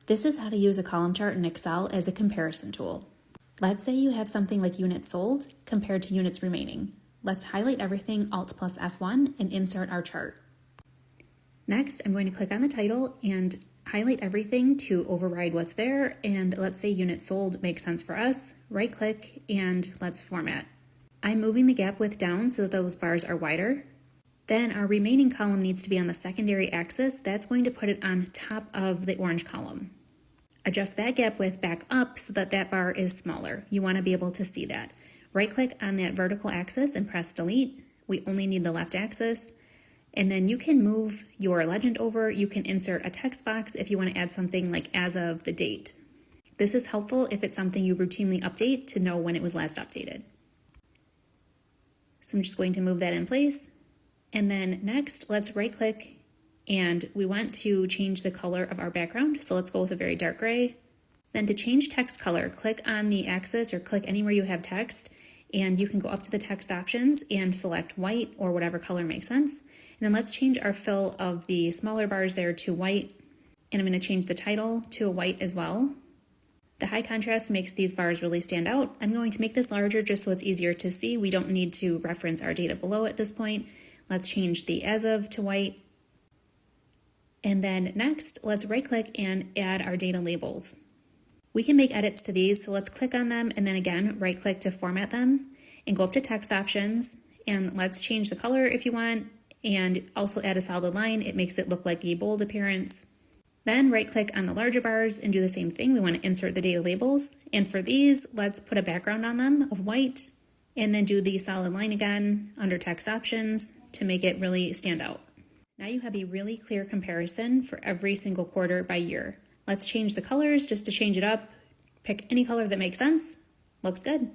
This is how to use a column chart in Excel as a comparison tool. Let's say you have something like units sold compared to units remaining. Let's highlight everything, Alt plus F1, and insert our chart. Next, I'm going to click on the title and highlight everything to override what's there, and let's say units sold makes sense for us. Right click and let's format. I'm moving the gap width down so that those bars are wider. Then our remaining column needs to be on the secondary axis. That's going to put it on top of the orange column. Adjust that gap width back up so that that bar is smaller. You want to be able to see that. Right click on that vertical axis and press delete. We only need the left axis. And then you can move your legend over. You can insert a text box if you want to add something like as of the date. This is helpful if it's something you routinely update to know when it was last updated. So I'm just going to move that in place. And then next, let's right click and we want to change the color of our background. So let's go with a very dark gray. Then to change text color, click on the axis or click anywhere you have text, and you can go up to the text options and select white or whatever color makes sense. And then let's change our fill of the smaller bars there to white. And I'm going to change the title to a white as well. The high contrast makes these bars really stand out. I'm going to make this larger just so it's easier to see. We don't need to reference our data below at this point. Let's change the as of to white. And then next, let's right click and add our data labels. We can make edits to these, so let's click on them and then again, right click to format them and go up to text options and let's change the color if you want and also add a solid line. It makes it look like a bold appearance. Then right click on the larger bars and do the same thing. We want to insert the data labels. And for these, let's put a background on them of white and then do the solid line again under text options to make it really stand out. Now you have a really clear comparison for every single quarter by year. Let's change the colors just to change it up. Pick any color that makes sense. Looks good.